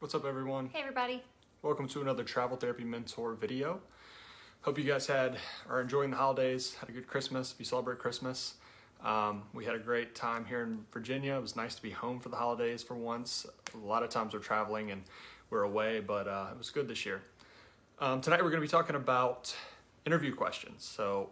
What's up, everyone? Hey everybody. Welcome to another Travel Therapy Mentor video. Hope you guys are enjoying the holidays, had a good Christmas if you celebrate Christmas. We had a great time here in Virginia. It was nice to be home for the holidays for once. A lot of times we're traveling and we're away, but it was good this year. Tonight we're going to be talking about interview questions. So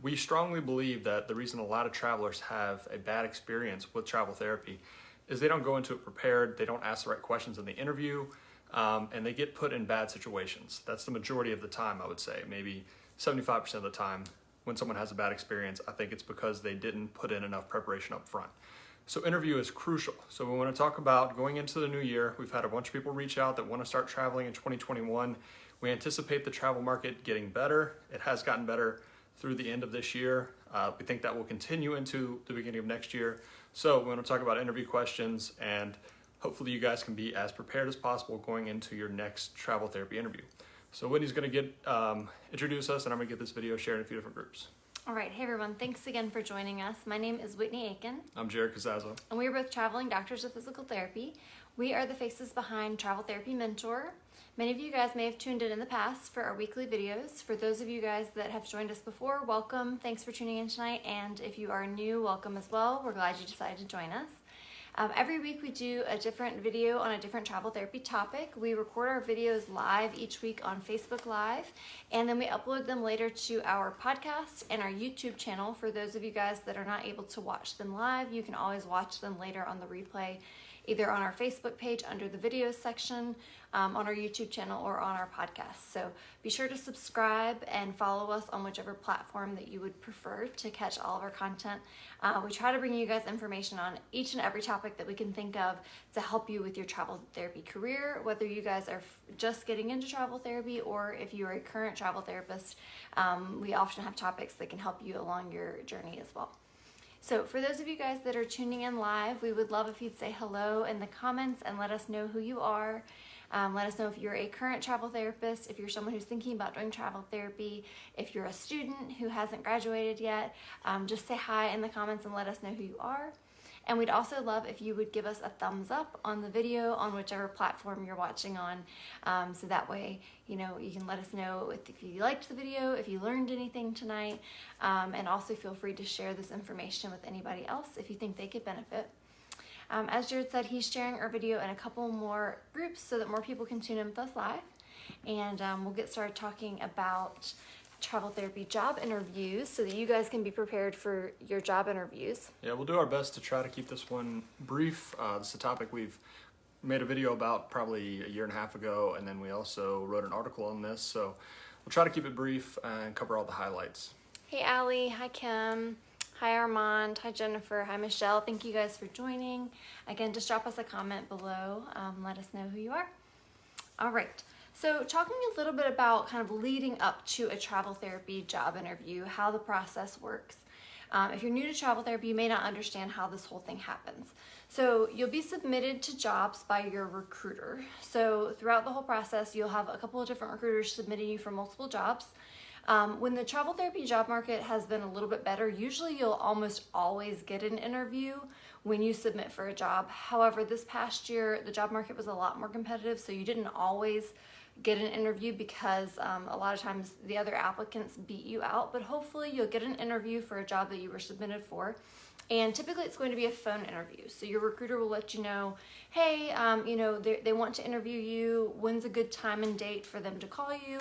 we strongly believe that the reason a lot of travelers have a bad experience with travel therapy is they don't go into it prepared, they don't ask the right questions in the interview, and they get put in bad situations. That's the majority of the time, I would say. Maybe 75% of the time when someone has a bad experience, I think it's because they didn't put in enough preparation up front. So interview is crucial. So we want to talk about going into the new year. We've had a bunch of people reach out that want to start traveling in 2021. We anticipate the travel market getting better. It has gotten better through the end of this year. We think that will continue into the beginning of next year. So we want to talk about interview questions, and hopefully you guys can be as prepared as possible going into your next travel therapy interview. So Whitney's going to introduce us, and I'm going to get this video shared in a few different groups. All right, hey everyone, thanks again for joining us. My name is Whitney Aiken, I'm Jared Cazazzo. and we are both traveling doctors of physical therapy. We are the faces behind Travel Therapy Mentor. Many of you guys may have tuned in the past for our weekly videos. For those of you guys that have joined us before, welcome. Thanks for tuning in tonight. And if you are new, welcome as well. We're glad you decided to join us. Every week we do a different video on a different travel therapy topic. We record our videos live each week on Facebook Live, and then we upload them later to our podcast and our YouTube channel. For those of you guys that are not able to watch them live, you can always watch them later on the replay, either on our Facebook page under the videos section, on our YouTube channel, or on our podcast. So be sure to subscribe and follow us on whichever platform that you would prefer to catch all of our content. We try to bring you guys information on each and every topic that we can think of to help you with your travel therapy career, whether you guys are just getting into travel therapy or if you are a current travel therapist. We often have topics that can help you along your journey as well. So for those of you guys that are tuning in live, we would love if you'd say hello in the comments and let us know who you are. Let us know if you're a current travel therapist, if you're someone who's thinking about doing travel therapy, if you're a student who hasn't graduated yet. Just say hi in the comments and let us know who you are. And we'd also love if you would give us a thumbs up on the video on whichever platform you're watching on. So that way, you can let us know if you liked the video, if you learned anything tonight, and also feel free to share this information with anybody else if you think they could benefit. As Jared said, he's sharing our video in a couple more groups so that more people can tune in with us live. And we'll get started talking about travel therapy job interviews so that you guys can be prepared for your job interviews. Yeah, we'll do our best to try to keep this one brief. This is a topic we've made a video about probably a year and a half ago, and then we also wrote an article on this. So we'll try to keep it brief and cover all the highlights. Hey Allie, hi Kim, hi Armand, hi Jennifer, hi Michelle. Thank you guys for joining. Again, just drop us a comment below. Let us know who you are. All right. So talking a little bit about kind of leading up to a travel therapy job interview, how the process works. If you're new to travel therapy, you may not understand how this whole thing happens. So you'll be submitted to jobs by your recruiter. So throughout the whole process, you'll have a couple of different recruiters submitting you for multiple jobs. When the travel therapy job market has been a little bit better, usually you'll almost always get an interview when you submit for a job. However, this past year, the job market was a lot more competitive, so you didn't always get an interview because a lot of times the other applicants beat you out, but hopefully you'll get an interview for a job that you were submitted for. And typically it's going to be a phone interview. So your recruiter will let you know, hey, they want to interview you. When's a good time and date for them to call you?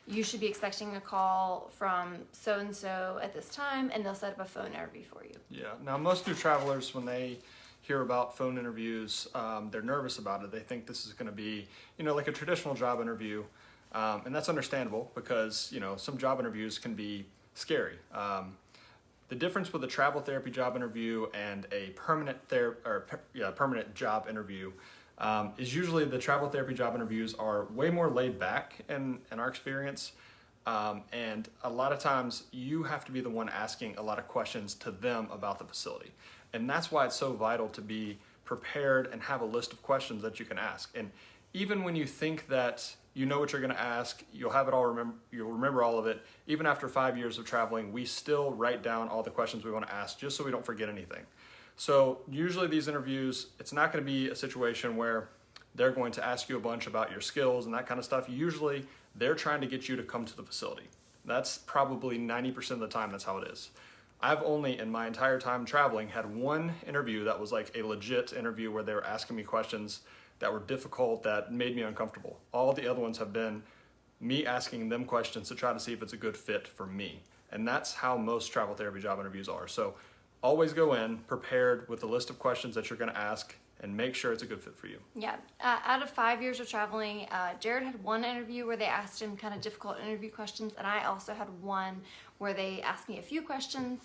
You should be expecting a call from so-and-so at this time, and they'll set up a phone interview for you. Yeah, now most new travelers, when they hear about phone interviews, they're nervous about it. They think this is going to be, like a traditional job interview, and that's understandable because, some job interviews can be scary. The difference with a travel therapy job interview and a permanent job interview is usually the travel therapy job interviews are way more laid back in our experience. And a lot of times you have to be the one asking a lot of questions to them about the facility. And that's why it's so vital to be prepared and have a list of questions that you can ask. And even when you think that you know what you're going to ask, you'll remember all of it. Even after 5 years of traveling, we still write down all the questions we want to ask just so we don't forget anything. So usually these interviews, it's not going to be a situation where they're going to ask you a bunch about your skills and that kind of stuff. Usually they're trying to get you to come to the facility. That's probably 90% of the time that's how it is. I've only, in my entire time traveling, had one interview that was like a legit interview where they were asking me questions that were difficult, that made me uncomfortable. All the other ones have been me asking them questions to try to see if it's a good fit for me. And that's how most travel therapy job interviews are. So always go in prepared with a list of questions that you're going to ask and make sure it's a good fit for you. Yeah. Out of 5 years of traveling, Jared had one interview where they asked him kind of difficult interview questions, and I also had one where they asked me a few questions.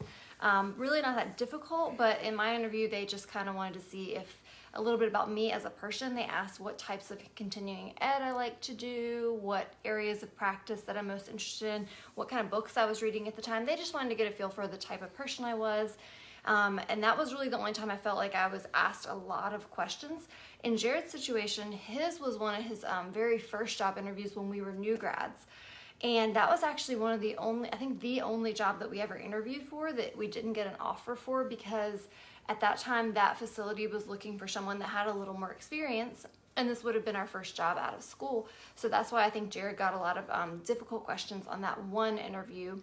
Really not that difficult, but in my interview, they just kind of wanted to see if a little bit about me as a person. They asked what types of continuing ed I like to do, what areas of practice that I'm most interested in, what kind of books I was reading at the time. They just wanted to get a feel for the type of person I was. And that was really the only time I felt like I was asked a lot of questions. In Jared's situation, his was one of his very first job interviews when we were new grads. And that was actually one of the only job that we ever interviewed for that we didn't get an offer for, because at that time that facility was looking for someone that had a little more experience. And this would have been our first job out of school. So that's why I think Jared got a lot of difficult questions on that one interview.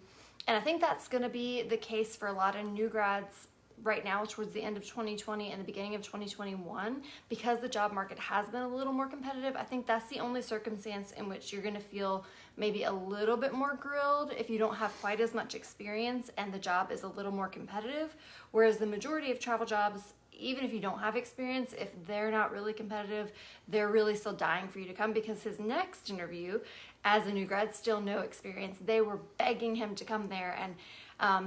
And I think that's going to be the case for a lot of new grads right now towards the end of 2020 and the beginning of 2021, because the job market has been a little more competitive. I think that's the only circumstance in which you're going to feel maybe a little bit more grilled if you don't have quite as much experience and the job is a little more competitive. Whereas the majority of travel jobs, even if you don't have experience, if they're not really competitive, they're really still dying for you to come, because his next interview as a new grad, still no experience, they were begging him to come there and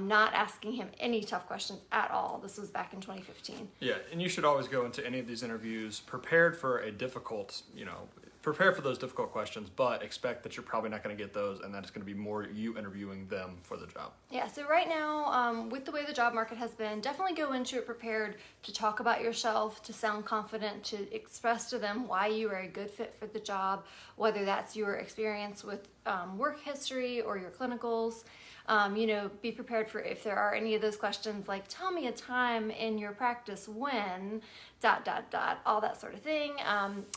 not asking him any tough questions at all. This was back in 2015. Yeah, and you should always go into any of these interviews prepared for prepare for those difficult questions, but expect that you're probably not going to get those, and that it's going to be more you interviewing them for the job. Yeah, so right now, with the way the job market has been, definitely go into it prepared to talk about yourself, to sound confident, to express to them why you are a good fit for the job, whether that's your experience with work history or your clinicals. Be prepared for if there are any of those questions like, tell me a time in your practice when, ... all that sort of thing.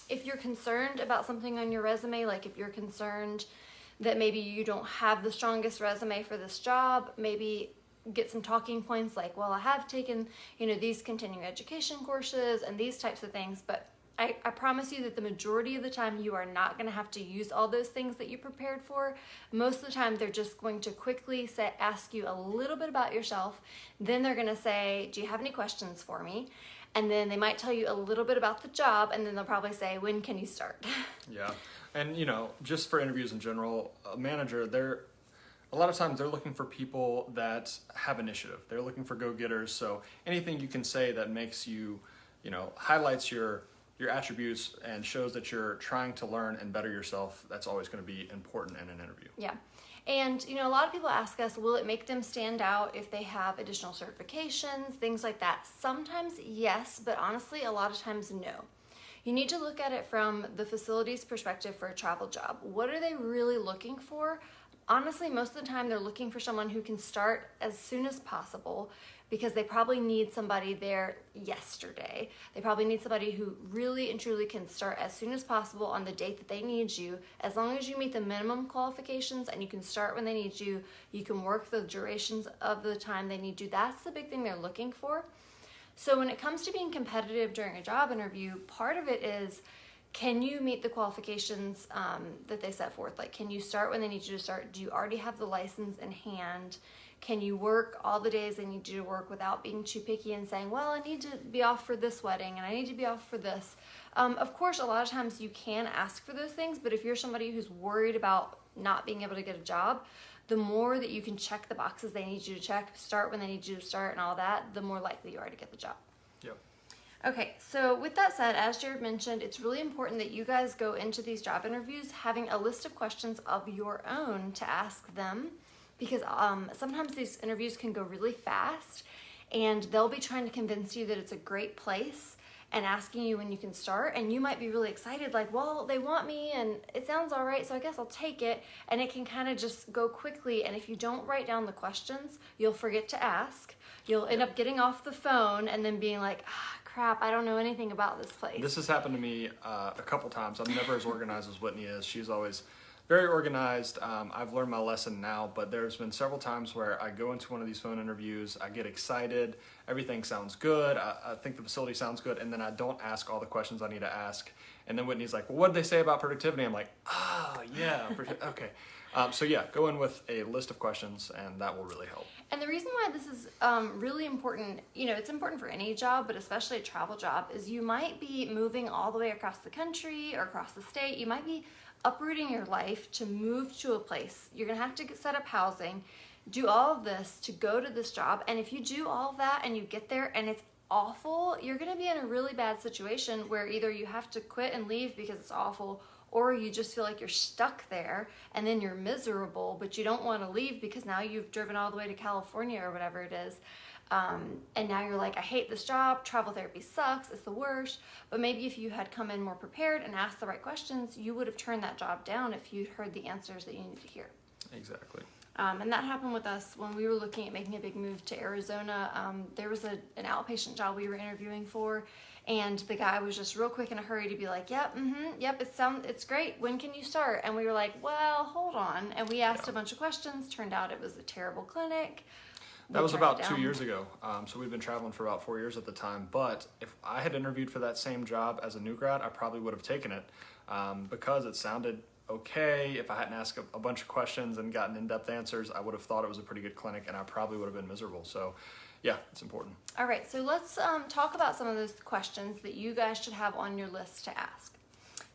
If you're concerned about something on your resume, like if you're concerned that maybe you don't have the strongest resume for this job, maybe get some talking points like, well, I have taken, these continuing education courses and these types of things, but I promise you that the majority of the time you are not going to have to use all those things that you prepared for. Most of the time they're just going to quickly ask you a little bit about yourself. Then they're going to say, do you have any questions for me? And then they might tell you a little bit about the job, and then they'll probably say, when can you start? Yeah, and just for interviews in general, a manager, a lot of times they're looking for people that have initiative. They're looking for go-getters, so anything you can say that makes you, highlights your attributes and shows that you're trying to learn and better yourself, that's always going to be important in an interview. Yeah. And, a lot of people ask us, will it make them stand out if they have additional certifications, things like that? Sometimes yes, but honestly, a lot of times no. You need to look at it from the facility's perspective for a travel job. What are they really looking for? Honestly, most of the time they're looking for someone who can start as soon as possible, because they probably need somebody there yesterday. They probably need somebody who really and truly can start as soon as possible on the date that they need you. As long as you meet the minimum qualifications and you can start when they need you, you can work the durations of the time they need you. That's the big thing they're looking for. So when it comes to being competitive during a job interview, part of it is, can you meet the qualifications that they set forth? Like, can you start when they need you to start? Do you already have the license in hand? Can you work all the days they need you to work without being too picky and saying, well, I need to be off for this wedding and I need to be off for this? Of course, a lot of times you can ask for those things, but if you're somebody who's worried about not being able to get a job, the more that you can check the boxes they need you to check, start when they need you to start and all that, the more likely you are to get the job. Yep. Okay, so with that said, as Jared mentioned, it's really important that you guys go into these job interviews having a list of questions of your own to ask them, because sometimes these interviews can go really fast and they'll be trying to convince you that it's a great place and asking you when you can start, and you might be really excited, like, well, they want me and it sounds all right, so I guess I'll take it, and it can kind of just go quickly. And if you don't write down the questions, you'll forget to ask. You'll end up getting off the phone and then being like, crap, I don't know anything about this place. This has happened to me a couple times. I'm never as organized as Whitney is. She's always very organized. I've learned my lesson now, but there's been several times where I go into one of these phone interviews, I get excited, everything sounds good, I think the facility sounds good, and then I don't ask all the questions I need to ask. And then Whitney's like, well, what did they say about productivity? I'm like, yeah, okay. So yeah, go in with a list of questions, and that will really help. And the reason why this is really important, it's important for any job, but especially a travel job, is you might be moving all the way across the country or across the state. You might be uprooting your life to move to a place. You're going to have to set up housing, do all of this to go to this job. And if you do all of that and you get there and it's awful, you're going to be in a really bad situation where either you have to quit and leave because it's awful, or you just feel like you're stuck there and then you're miserable, but you don't want to leave because now you've driven all the way to California or whatever it is. And now you're like, I hate this job, travel therapy sucks, it's the worst. But maybe if you had come in more prepared and asked the right questions, you would have turned that job down if you'd heard the answers that you needed to hear. Exactly. And that happened with us when we were looking at making a big move to Arizona. There was an outpatient job we were interviewing for, and the guy was just real quick in a hurry to be like, yep, it's great. When can you start? And we were like, well, hold on. And we asked a bunch of questions. Turned out it was a terrible clinic. That was about 2 years ago. So we've been traveling for about 4 years at the time. But if I had interviewed for that same job as a new grad, I probably would have taken it because it sounded okay. If I hadn't asked a bunch of questions and gotten in-depth answers, I would have thought it was a pretty good clinic, and I probably would have been miserable. So yeah, it's important. All right, so let's talk about some of those questions that you guys should have on your list to ask.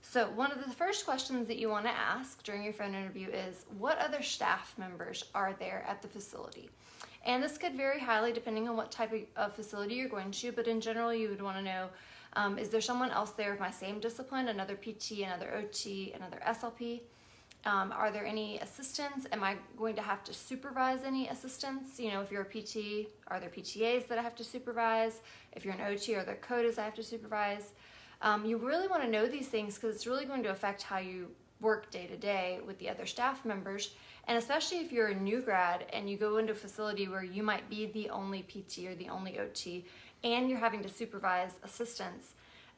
So one of the first questions that you want to ask during your phone interview is, what other staff members are there at the facility? And this could vary highly depending on what type of facility you're going to, but in general you would want to know, is there someone else there of my same discipline, another PT, another OT, another SLP? Are there any assistants? Am I going to have to supervise any assistants? If you're a PT, are there PTAs that I have to supervise? If you're an OT, are there CODAs I have to supervise? You really want to know these things because it's really going to affect how you work day to day with the other staff members. And especially if you're a new grad and you go into a facility where you might be the only PT or the only OT and you're having to supervise assistants,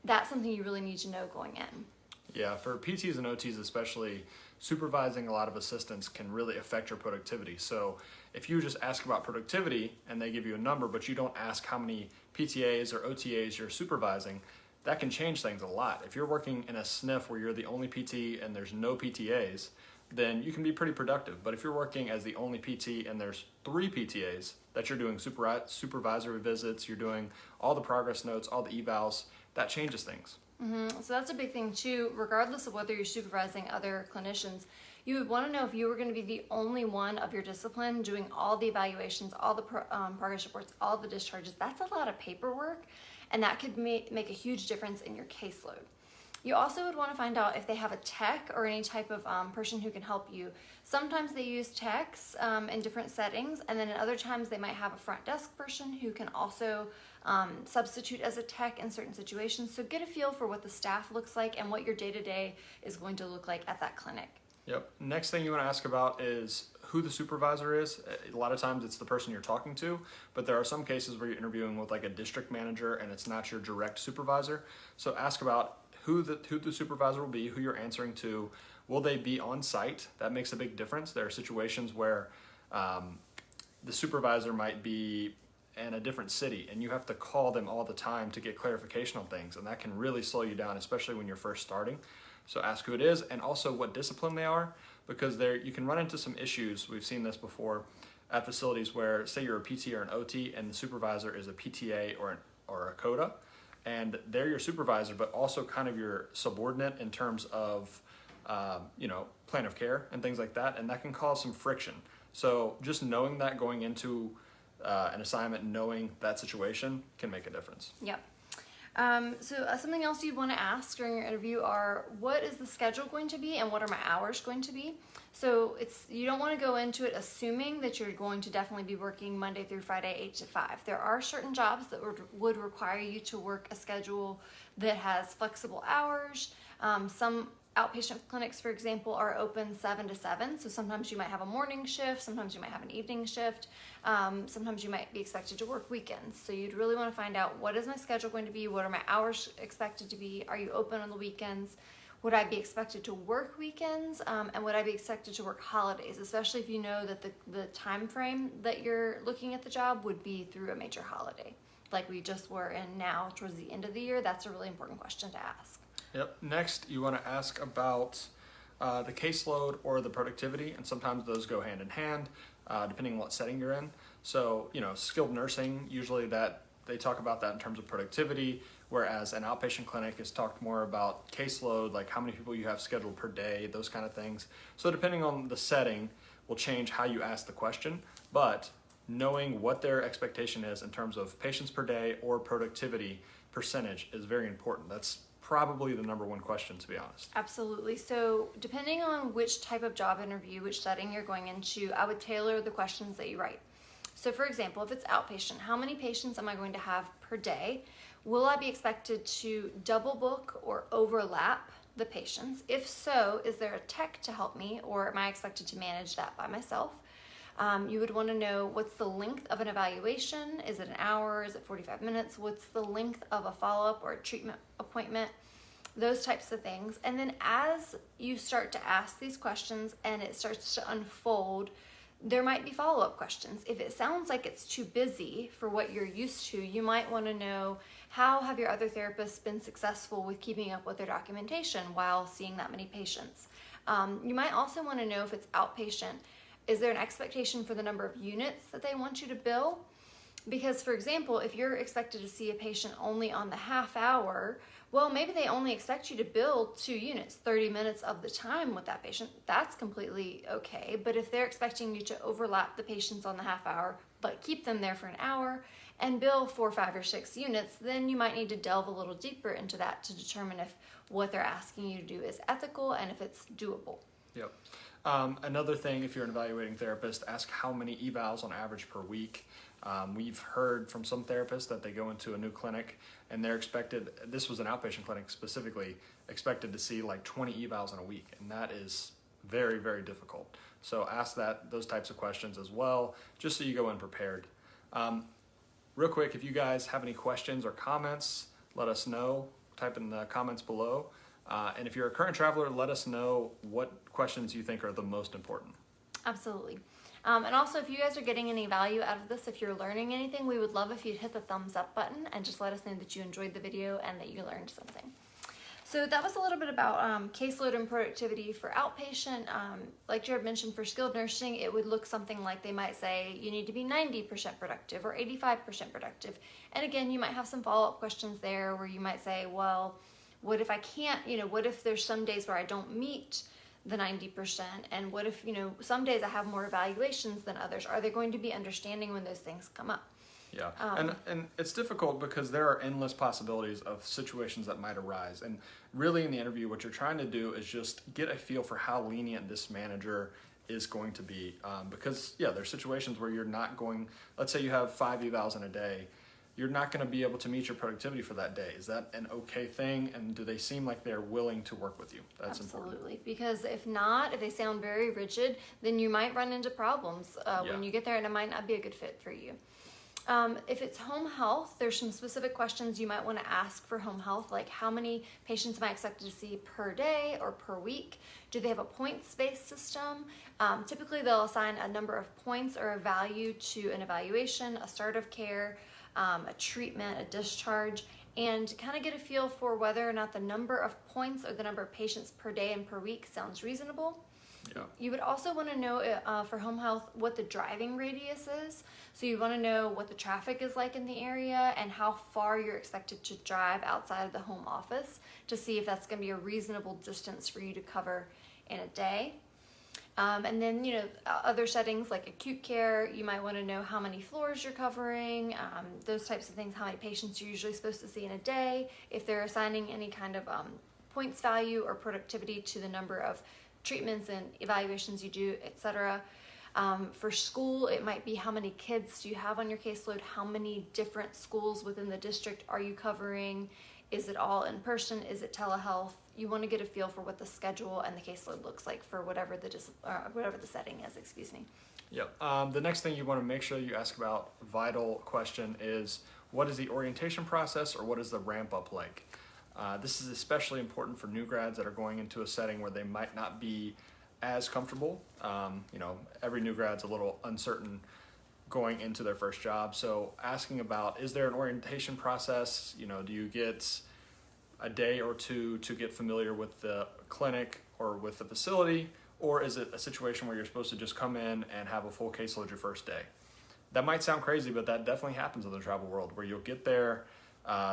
that's something you really need to know going in. Yeah, for PTs and OTs especially, supervising a lot of assistants can really affect your productivity. So if you just ask about productivity and they give you a number, but you don't ask how many PTAs or OTAs you're supervising, that can change things a lot. If you're working in a SNF where you're the only PT and there's no PTAs, then you can be pretty productive. But if you're working as the only PT and there's 3 PTAs that you're doing supervisory visits, you're doing all the progress notes, all the evals, that changes things. So that's a big thing too. Regardless of whether you're supervising other clinicians, you would want to know if you were going to be the only one of your discipline doing all the evaluations, all the progress reports, all the discharges. That's a lot of paperwork, and that could make a huge difference in your caseload. You also would want to find out if they have a tech or any type of person who can help you. Sometimes they use techs in different settings, and then at other times they might have a front desk person who can also substitute as a tech in certain situations. So get a feel for what the staff looks like and what your day-to-day is going to look like at that clinic. Yep. Next thing you want to ask about is who the supervisor is. A lot of times it's the person you're talking to, but there are some cases where you're interviewing with like a district manager and it's not your direct supervisor. So ask about who the supervisor will be, who you're answering to. Will they be on site? That makes a big difference. There are situations where the supervisor might be in a different city and you have to call them all the time to get clarification on things, and that can really slow you down, especially when you're first starting. So ask who it is and also what discipline they are, because you can run into some issues. We've seen this before at facilities where, say you're a PT or an OT and the supervisor is a PTA or a CODA, and they're your supervisor, but also kind of your subordinate in terms of, plan of care and things like that, and that can cause some friction. So just knowing that going into an assignment, knowing that situation can make a difference. Yep. Something else you'd want to ask during your interview are, what is the schedule going to be and what are my hours going to be? So you don't want to go into it assuming that you're going to definitely be working Monday through Friday, 8 to 5. There are certain jobs that would require you to work a schedule that has flexible hours. Some outpatient clinics, for example, are open 7 to 7. So sometimes you might have a morning shift, sometimes you might have an evening shift, sometimes you might be expected to work weekends. So you'd really want to find out, what is my schedule going to be? What are my hours expected to be? Are you open on the weekends? Would I be expected to work weekends? And would I be expected to work holidays, especially if you know that the time frame that you're looking at the job would be through a major holiday, like we just were in now towards the end of the year. That's a really important question to ask. Yep. Next, you want to ask about the caseload or the productivity, and sometimes those go hand in hand, depending on what setting you're in. So, skilled nursing, usually that they talk about that in terms of productivity, whereas an outpatient clinic is talked more about caseload, like how many people you have scheduled per day, those kind of things. So depending on the setting will change how you ask the question, but knowing what their expectation is in terms of patients per day or productivity percentage is very important. That's probably the number one question, to be honest. Absolutely. So depending on which type of job interview, which setting you're going into, I would tailor the questions that you write. So for example, if it's outpatient, how many patients am I going to have per day? Will I be expected to double book or overlap the patients? If so, is there a tech to help me, or am I expected to manage that by myself? You would want to know, what's the length of an evaluation? Is it an hour? Is it 45 minutes? What's the length of a follow-up or a treatment appointment? Those types of things. And then as you start to ask these questions and it starts to unfold, there might be follow-up questions. If it sounds like it's too busy for what you're used to, you might want to know, how have your other therapists been successful with keeping up with their documentation while seeing that many patients? You might also want to know, if it's outpatient, is there an expectation for the number of units that they want you to bill? Because, for example, if you're expected to see a patient only on the half hour, well, maybe they only expect you to bill 2 units, 30 minutes of the time with that patient. That's completely okay. But if they're expecting you to overlap the patients on the half hour, but keep them there for an hour and bill 4, 5, or 6 units, then you might need to delve a little deeper into that to determine if what they're asking you to do is ethical and if it's doable. Yep. Another thing, if you're an evaluating therapist, ask how many evals on average per week. We've heard from some therapists that they go into a new clinic and they're expected, this was an outpatient clinic specifically, expected to see like 20 evals in a week. And that is very, very difficult. So ask those types of questions as well, just so you go in prepared. Real quick, if you guys have any questions or comments, let us know. Type in the comments below. And if you're a current traveler, let us know what questions you think are the most important. Absolutely. And also, if you guys are getting any value out of this, if you're learning anything, we would love if you'd hit the thumbs up button and just let us know that you enjoyed the video and that you learned something. So that was a little bit about caseload and productivity for outpatient. Like Jared mentioned, for skilled nursing, it would look something like, they might say you need to be 90% productive or 85% productive. And again, you might have some follow-up questions there where you might say, well, what if I can't, what if there's some days where I don't meet the 90%? And what if, some days I have more evaluations than others? Are they going to be understanding when those things come up? Yeah, and it's difficult because there are endless possibilities of situations that might arise. And really in the interview, what you're trying to do is just get a feel for how lenient this manager is going to be. Because, there's situations where you're not going, let's say you have 5 evals in a day, you're not going to be able to meet your productivity for that day. Is that an okay thing? And do they seem like they're willing to work with you? That's important. Absolutely. Because if not, if they sound very rigid, then you might run into problems when you get there, and it might not be a good fit for you. If it's home health, there's some specific questions you might want to ask for home health, like how many patients am I expected to see per day or per week? Do they have a points-based system? Typically, they'll assign a number of points or a value to an evaluation, a start of care, a treatment, a discharge, and kind of get a feel for whether or not the number of points or the number of patients per day and per week sounds reasonable. Yeah. You would also want to know for home health what the driving radius is. So you want to know what the traffic is like in the area and how far you're expected to drive outside of the home office to see if that's going to be a reasonable distance for you to cover in a day. And then, other settings like acute care, you might want to know how many floors you're covering, those types of things, how many patients you're usually supposed to see in a day, if they're assigning any kind of points value or productivity to the number of treatments and evaluations you do, etc. For school, it might be how many kids do you have on your caseload, how many different schools within the district are you covering, is it all in person, is it telehealth, you want to get a feel for what the schedule and the caseload looks like for whatever whatever the setting is, excuse me. Yep. The next thing you want to make sure you ask about, vital question, is what is the orientation process, or what is the ramp up like? This is especially important for new grads that are going into a setting where they might not be as comfortable. Every new grad's a little uncertain going into their first job. So asking about, is there an orientation process? Do you get a day or two to get familiar with the clinic or with the facility? Or is it a situation where you're supposed to just come in and have a full caseload your first day? That might sound crazy, but that definitely happens in the travel world, where you'll get there,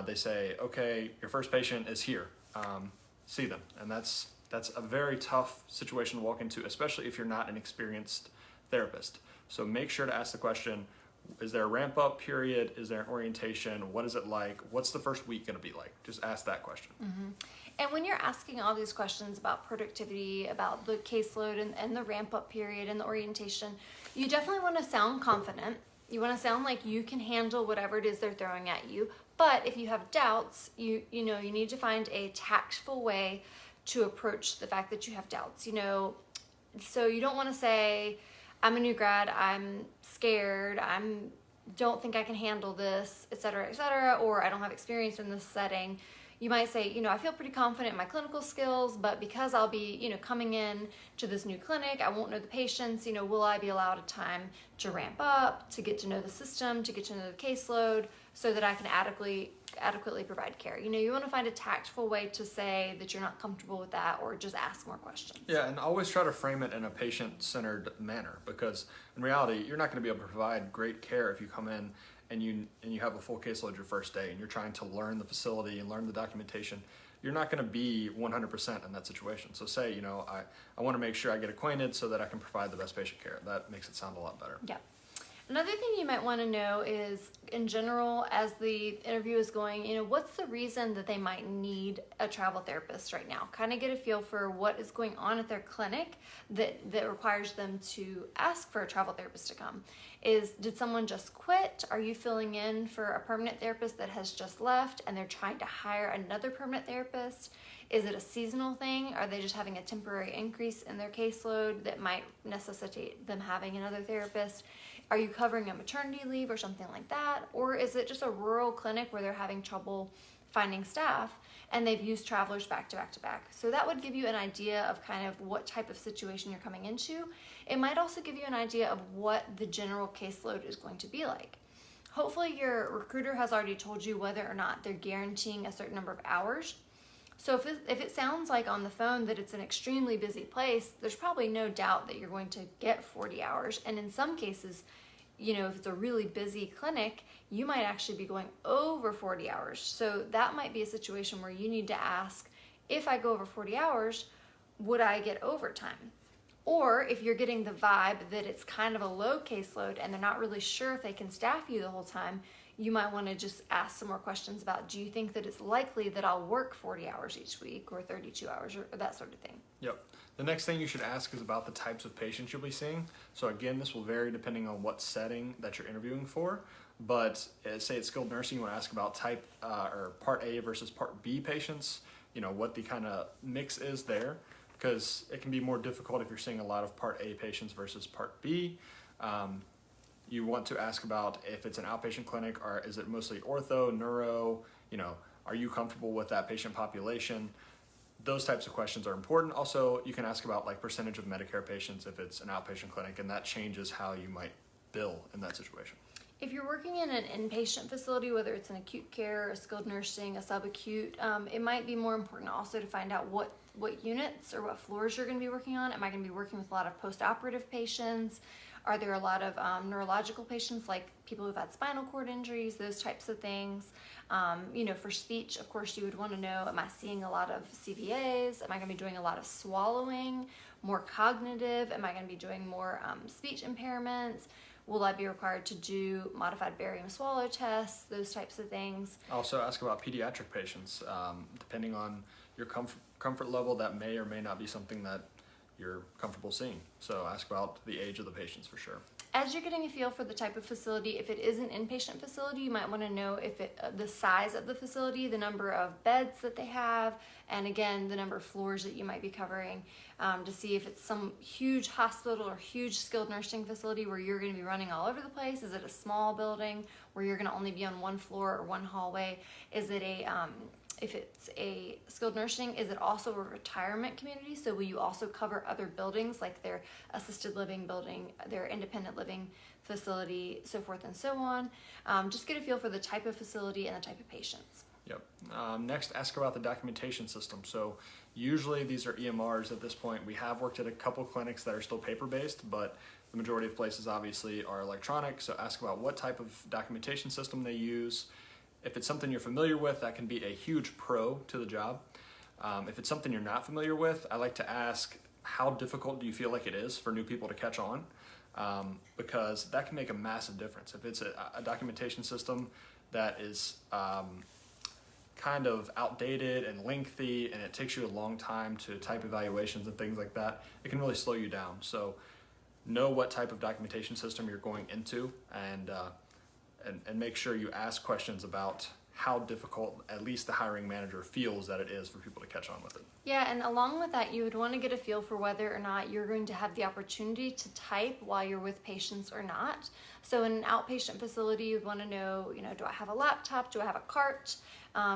they say, okay, your first patient is here, see them. And that's a very tough situation to walk into, especially if you're not an experienced therapist. So make sure to ask the question, is there a ramp up period? Is there an orientation? What is it like? What's the first week gonna be like? Just ask that question. Mm-hmm. And when you're asking all these questions about productivity, about the caseload and the ramp up period and the orientation, you definitely want to sound confident. You want to sound like you can handle whatever it is they're throwing at you. But if you have doubts, you need to find a tactful way to approach the fact that you have doubts. So you don't want to say, I'm a new grad, I'm scared, don't think I can handle this, et cetera, or I don't have experience in this setting. You might say, I feel pretty confident in my clinical skills, but because I'll be, coming in to this new clinic, I won't know the patients, will I be allowed a time to ramp up, to get to know the system, to get to know the caseload, so that I can adequately provide care. You want to find a tactful way to say that you're not comfortable with that, or just ask more questions. Yeah, and always try to frame it in a patient-centered manner, because in reality, you're not going to be able to provide great care if you come in and you have a full caseload your first day and you're trying to learn the facility and learn the documentation. You're not going to be 100% in that situation. So say, I want to make sure I get acquainted so that I can provide the best patient care. That makes it sound a lot better. Yeah. Another thing you might want to know is, in general, as the interview is going, what's the reason that they might need a travel therapist right now? Kind of get a feel for what is going on at their clinic that requires them to ask for a travel therapist to come. Did someone just quit? Are you filling in for a permanent therapist that has just left and they're trying to hire another permanent therapist? Is it a seasonal thing? Are they just having a temporary increase in their caseload that might necessitate them having another therapist? Are you covering a maternity leave or something like that? Or is it just a rural clinic where they're having trouble finding staff and they've used travelers back to back to back? So that would give you an idea of kind of what type of situation you're coming into. It might also give you an idea of what the general caseload is going to be like. Hopefully your recruiter has already told you whether or not they're guaranteeing a certain number of hours. So if it sounds like on the phone that it's an extremely busy place, there's probably no doubt that you're going to get 40 hours. And in some cases, if it's a really busy clinic, you might actually be going over 40 hours. So that might be a situation where you need to ask, if I go over 40 hours, would I get overtime? Or if you're getting the vibe that it's kind of a low caseload and they're not really sure if they can staff you the whole time, you might want to just ask some more questions about, do you think that it's likely that I'll work 40 hours each week or 32 hours or that sort of thing? Yep. The next thing you should ask is about the types of patients you'll be seeing. So again, this will vary depending on what setting that you're interviewing for. But say it's skilled nursing, you want to ask about type or Part A versus Part B patients, what the kind of mix is there, because it can be more difficult if you're seeing a lot of Part A patients versus Part B. You want to ask about if it's an outpatient clinic, or is it mostly ortho, neuro, are you comfortable with that patient population? Those types of questions are important. Also, you can ask about like percentage of Medicare patients if it's an outpatient clinic, and that changes how you might bill in that situation. If you're working in an inpatient facility, whether it's an acute care, a skilled nursing, a subacute, it might be more important also to find out what units or what floors you're going to be working on. Am I going to be working with a lot of post-operative patients? Are there a lot of neurological patients, like people who've had spinal cord injuries, those types of things? For speech, of course, you would want to know, am I seeing a lot of CVAs? Am I going to be doing a lot of swallowing, more cognitive? Am I going to be doing more speech impairments? Will I be required to do modified barium swallow tests, those types of things? Also ask about pediatric patients. Depending on your comfort level, that may or may not be something that you're comfortable seeing. So ask about the age of the patients for sure. As you're getting a feel for the type of facility, if it is an inpatient facility, you might want to know if the size of the facility, the number of beds that they have, and again, the number of floors that you might be covering, to see if it's some huge hospital or huge skilled nursing facility where you're going to be running all over the place. Is it a small building where you're going to only be on one floor or one hallway? Is it if it's a skilled nursing, is it also a retirement community? So will you also cover other buildings like their assisted living building, their independent living facility, so forth and so on? Just get a feel for the type of facility and the type of patients. Yep. Next, ask about the documentation system. So usually these are EMRs at this point. We have worked at a couple clinics that are still paper-based, but the majority of places obviously are electronic. So ask about what type of documentation system they use. If it's something you're familiar with, that can be a huge pro to the job. If it's something you're not familiar with, I like to ask, how difficult do you feel like it is for new people to catch on? Because that can make a massive difference. If it's a documentation system that is kind of outdated and lengthy, and it takes you a long time to type evaluations and things like that, it can really slow you down. So know what type of documentation system you're going into, and make sure you ask questions about how difficult at least the hiring manager feels that it is for people to catch on with it. Yeah, and along with that, you would want to get a feel for whether or not you're going to have the opportunity to type while you're with patients or not. So in an outpatient facility, you'd want to know, do I have a laptop? Do I have a cart?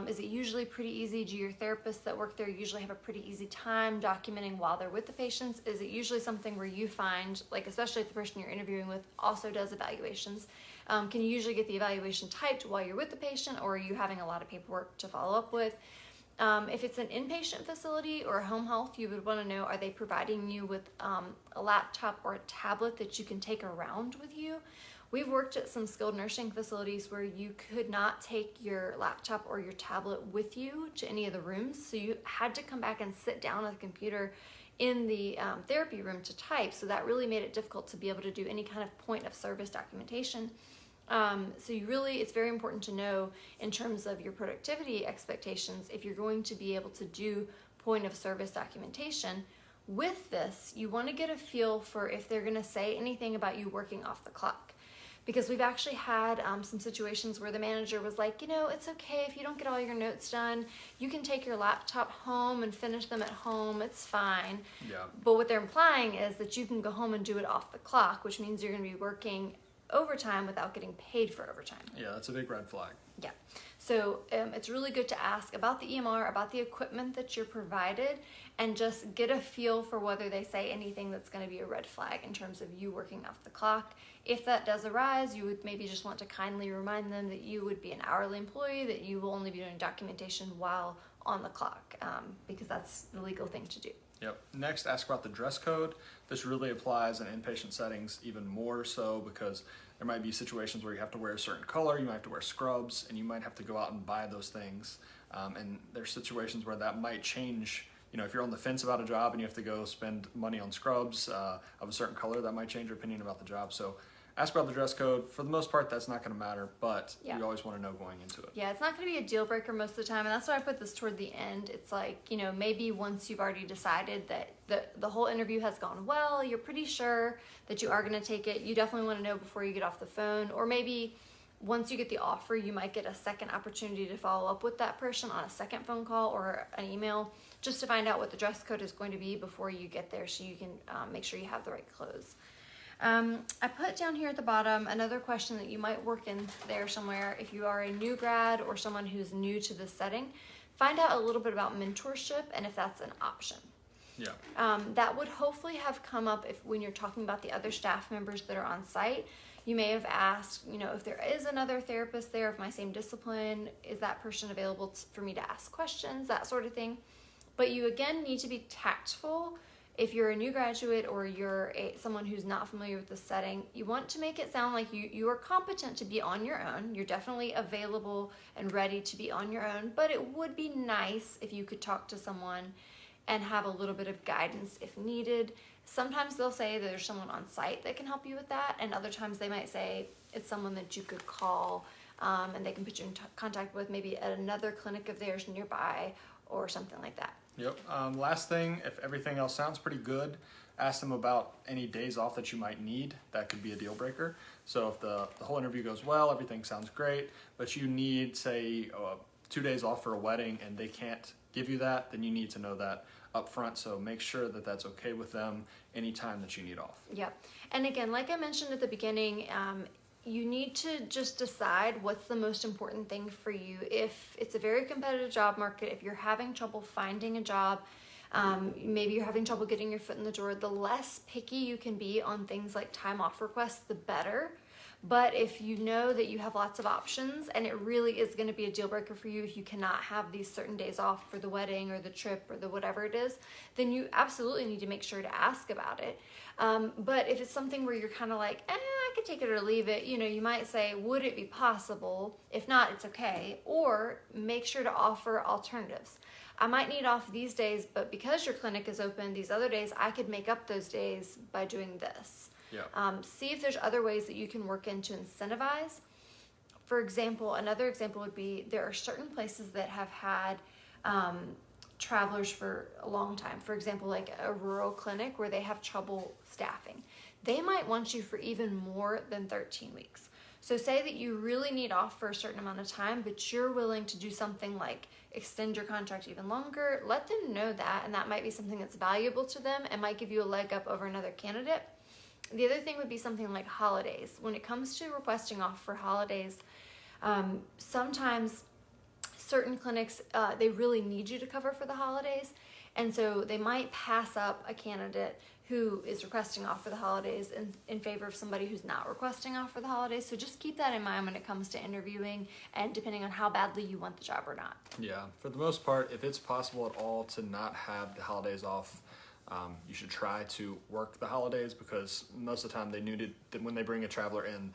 Is it usually pretty easy? Do your therapists that work there usually have a pretty easy time documenting while they're with the patients? Is it usually something where you find, like especially if the person you're interviewing with also does evaluations, can you usually get the evaluation typed while you're with the patient, or are you having a lot of paperwork to follow up with? If it's an inpatient facility or home health, you would want to know, are they providing you with a laptop or a tablet that you can take around with you? We've worked at some skilled nursing facilities where you could not take your laptop or your tablet with you to any of the rooms, so you had to come back and sit down at the computer in the therapy room to type, so that really made it difficult to be able to do any kind of point of service documentation. So it's very important to know in terms of your productivity expectations, if you're going to be able to do point of service documentation. With this, you want to get a feel for if they're going to say anything about you working off the clock. Because we've actually had some situations where the manager was like, it's okay if you don't get all your notes done. You can take your laptop home and finish them at home. It's fine. Yeah. But what they're implying is that you can go home and do it off the clock, which means you're going to be working overtime without getting paid for overtime. Yeah, that's a big red flag. Yeah. So it's really good to ask about the EMR, about the equipment that you're provided, and just get a feel for whether they say anything that's going to be a red flag in terms of you working off the clock. If that does arise, you would maybe just want to kindly remind them that you would be an hourly employee, that you will only be doing documentation while on the clock, because that's the legal thing to do. Yep. Next, ask about the dress code. This really applies in inpatient settings even more so, because there might be situations where you have to wear a certain color, you might have to wear scrubs, and you might have to go out and buy those things. And there's situations where that might change. If you're on the fence about a job and you have to go spend money on scrubs of a certain color, that might change your opinion about the job. So ask about the dress code. For the most part, that's not going to matter, but you always want to know going into it. Yeah, it's not going to be a deal breaker most of the time, and that's why I put this toward the end. It's like, maybe once you've already decided that the whole interview has gone well, you're pretty sure that you are going to take it, you definitely want to know before you get off the phone, or maybe once you get the offer, you might get a second opportunity to follow up with that person on a second phone call or an email, just to find out what the dress code is going to be before you get there, so you can make sure you have the right clothes. I put down here at the bottom another question that you might work in there somewhere. If you are a new grad or someone who's new to this setting, find out a little bit about mentorship and if that's an option. Yeah. That would hopefully have come up when you're talking about the other staff members that are on site. You may have asked, if there is another therapist there of my same discipline, is that person available for me to ask questions, that sort of thing. But you again need to be tactful. If you're a new graduate or you're someone who's not familiar with the setting, you want to make it sound like you are competent to be on your own. You're definitely available and ready to be on your own, but it would be nice if you could talk to someone and have a little bit of guidance if needed. Sometimes they'll say that there's someone on site that can help you with that, and other times they might say it's someone that you could call and they can put you in contact with maybe at another clinic of theirs nearby or something like that. Yep. Last thing, if everything else sounds pretty good, ask them about any days off that you might need. That could be a deal breaker. So if the whole interview goes well, everything sounds great, but you need, say, 2 days off for a wedding and they can't give you that, then you need to know that up front. So make sure that that's okay with them anytime that you need off. Yep. And again, like I mentioned at the beginning, you need to just decide what's the most important thing for you. If it's a very competitive job market, if you're having trouble finding a job, maybe you're having trouble getting your foot in the door, the less picky you can be on things like time off requests, the better. But if you know that you have lots of options and it really is going to be a deal breaker for you if you cannot have these certain days off for the wedding or the trip or the whatever it is, then you absolutely need to make sure to ask about it. But if it's something where you're kind of like, I could take it or leave it, you might say, would it be possible? If not, it's okay. Or make sure to offer alternatives. I might need off these days, but because your clinic is open these other days, I could make up those days by doing this. Yeah. See if there's other ways that you can work in to incentivize. For example, another example would be there are certain places that have had travelers for a long time. For example, like a rural clinic where they have trouble staffing. They might want you for even more than 13 weeks. So say that you really need off for a certain amount of time, but you're willing to do something like extend your contract even longer. Let them know that, and that might be something that's valuable to them and might give you a leg up over another candidate. The other thing would be something like holidays. When it comes to requesting off for holidays, sometimes certain clinics, they really need you to cover for the holidays. And so they might pass up a candidate who is requesting off for the holidays in favor of somebody who's not requesting off for the holidays. So just keep that in mind when it comes to interviewing and depending on how badly you want the job or not. Yeah, for the most part, if it's possible at all to not have the holidays off, you should try to work the holidays, because most of the time they knew that when they bring a traveler in,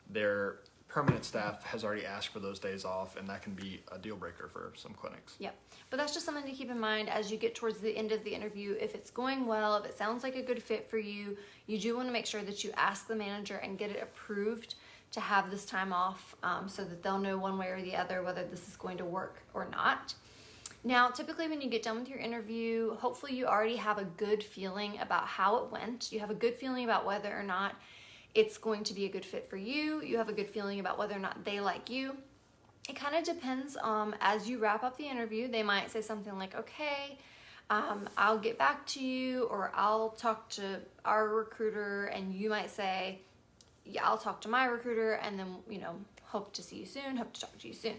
their permanent staff has already asked for those days off, and that can be a deal breaker for some clinics. Yep. But that's just something to keep in mind as you get towards the end of the interview. If it's going well, if it sounds like a good fit for you, you do want to make sure that you ask the manager and get it approved to have this time off, so that they'll know one way or the other whether this is going to work or not. Now, typically when you get done with your interview, hopefully you already have a good feeling about how it went. You have a good feeling about whether or not it's going to be a good fit for you. You have a good feeling about whether or not they like you. It kind of depends as you wrap up the interview. They might say something like, okay, I'll get back to you, or I'll talk to our recruiter, and you might say, yeah, I'll talk to my recruiter, and then, hope to see you soon, hope to talk to you soon.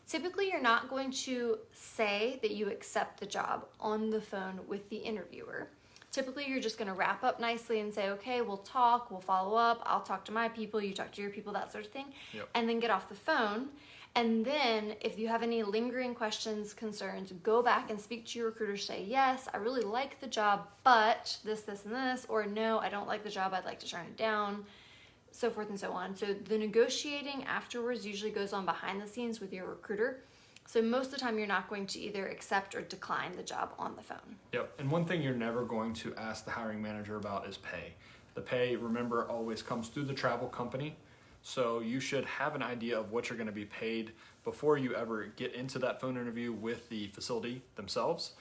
Typically, you're not going to say that you accept the job on the phone with the interviewer. Typically, you're just going to wrap up nicely and say, okay, we'll talk, we'll follow up, I'll talk to my people, you talk to your people, that sort of thing, Yep. And then get off the phone. And then if you have any lingering questions, concerns, go back and speak to your recruiter. Say, yes, I really like the job, but this, and this, or no, I don't like the job, I'd like to turn it down, so forth and so on. So the negotiating afterwards usually goes on behind the scenes with your recruiter. So most of the time you're not going to either accept or decline the job on the phone. Yep. And one thing you're never going to ask the hiring manager about is pay. The pay, remember, always comes through the travel company. So you should have an idea of what you're going to be paid before you ever get into that phone interview with the facility themselves.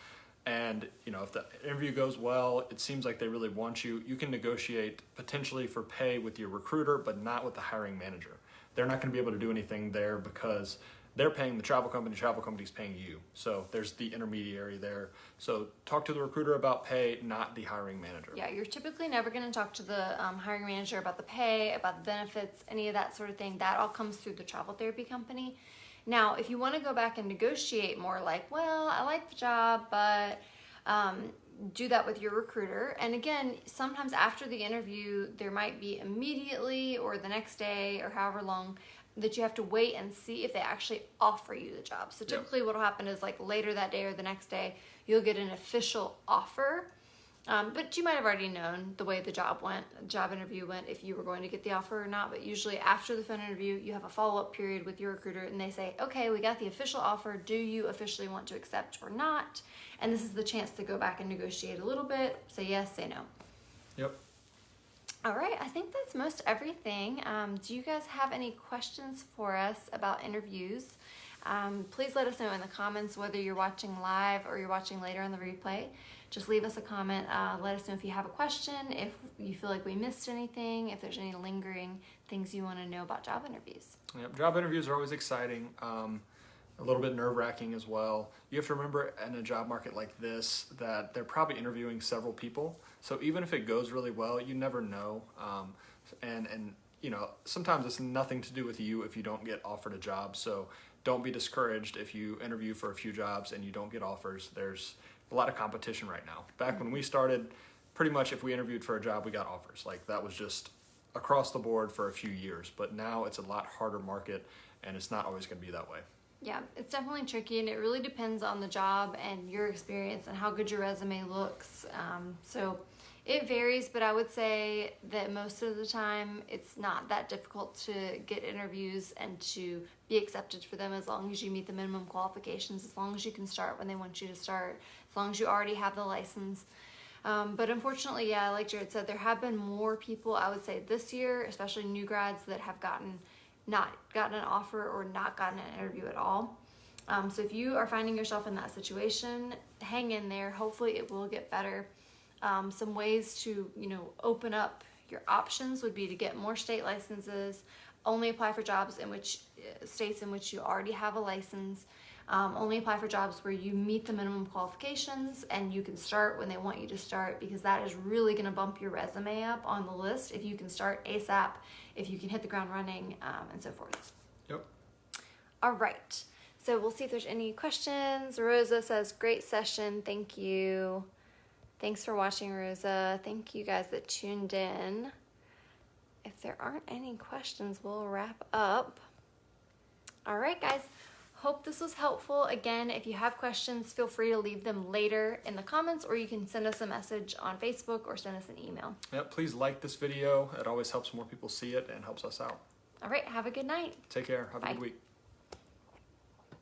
And, if the interview goes well, it seems like they really want you, you can negotiate potentially for pay with your recruiter, but not with the hiring manager. They're not going to be able to do anything there because they're paying the travel company's paying you. So there's the intermediary there. So talk to the recruiter about pay, not the hiring manager. Yeah, you're typically never going to talk to the hiring manager about the pay, about the benefits, any of that sort of thing. That all comes through the travel therapy company. Now, if you want to go back and negotiate more, like, well, I like the job, but do that with your recruiter. And again, sometimes after the interview, there might be immediately or the next day or however long that you have to wait and see if they actually offer you the job. So typically what will happen is like later that day or the next day, you'll get an official offer. But you might have already known the way the job interview went, if you were going to get the offer or not. But usually after the phone interview, you have a follow-up period with your recruiter and they say, okay, we got the official offer. Do you officially want to accept or not? And this is the chance to go back and negotiate a little bit. Say yes, say no. Yep. All right, I think that's most everything. Do you guys have any questions for us about interviews? Please let us know in the comments whether you're watching live or you're watching later on the replay. just leave us a comment. Let us know if you have a question, if you feel like we missed anything, if there's any lingering things you want to know about job interviews. Yep, job interviews are always exciting. A little bit nerve-wracking as well. You have to remember in a job market like this that they're probably interviewing several people. So even if it goes really well, you never know. And you know, sometimes it's nothing to do with you if you don't get offered a job. So don't be discouraged if you interview for a few jobs and you don't get offers. There's a lot of competition right now. Back when we started, pretty much if we interviewed for a job, we got offers. Like that was just across the board for a few years. But now it's a lot harder market, and it's not always going to be that way. Yeah, it's definitely tricky, and it really depends on the job and your experience and how good your resume looks. So it varies, but I would say that most of the time it's not that difficult to get interviews and to be accepted for them as long as you meet the minimum qualifications, as long as you can start when they want you to start, as long as you already have the license. But unfortunately, yeah, like Jared said, there have been more people, I would say this year, especially new grads, that have not gotten an offer or not gotten an interview at all. So if you are finding yourself in that situation, hang in there. Hopefully it will get better. Some ways to, open up your options would be to get more state licenses, only apply for jobs in which states in which you already have a license, only apply for jobs where you meet the minimum qualifications and you can start when they want you to start, because that is really going to bump your resume up on the list if you can start ASAP, if you can hit the ground running, and so forth. Yep. All right. So we'll see if there's any questions. Rosa says, great session. Thank you. Thanks for watching, Rosa. Thank you guys that tuned in. If there aren't any questions, we'll wrap up. All right, guys. Hope this was helpful. Again, if you have questions, feel free to leave them later in the comments, or you can send us a message on Facebook or send us an email. Yep, please like this video. It always helps more people see it and helps us out. All right, have a good night. Take care. Have a Bye. good week.